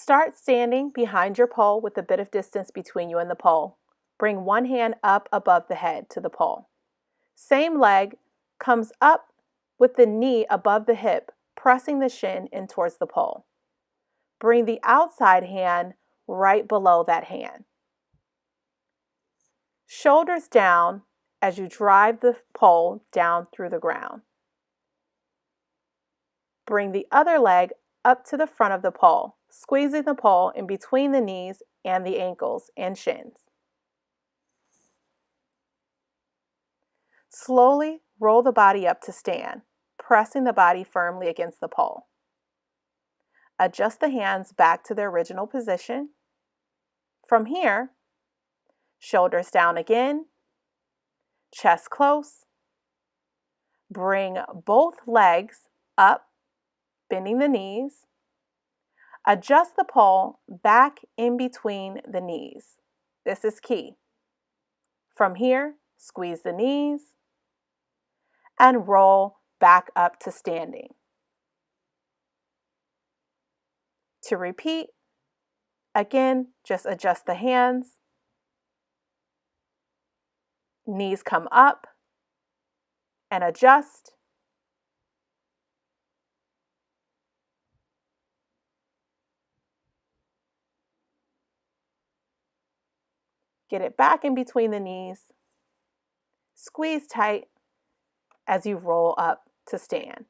Start standing behind your pole with a bit of distance between you and the pole. Bring one hand up above the head to the pole. Same leg comes up with the knee above the hip, pressing the shin in towards the pole. Bring the outside hand right below that hand. Shoulders down as you drive the pole down through the ground. Bring the other leg up to the front of the pole, squeezing the pole in between the knees and the ankles and shins. Slowly roll the body up to stand, pressing the body firmly against the pole. Adjust the hands back to their original position. From here, shoulders down again, chest close. Bring both legs up, bending the knees. Adjust the pole back in between the knees. This is key. From here, squeeze the knees and roll back up to standing. To repeat, again, just adjust the hands. Knees come up and adjust. Get it back in between the knees. Squeeze tight as you roll up to stand.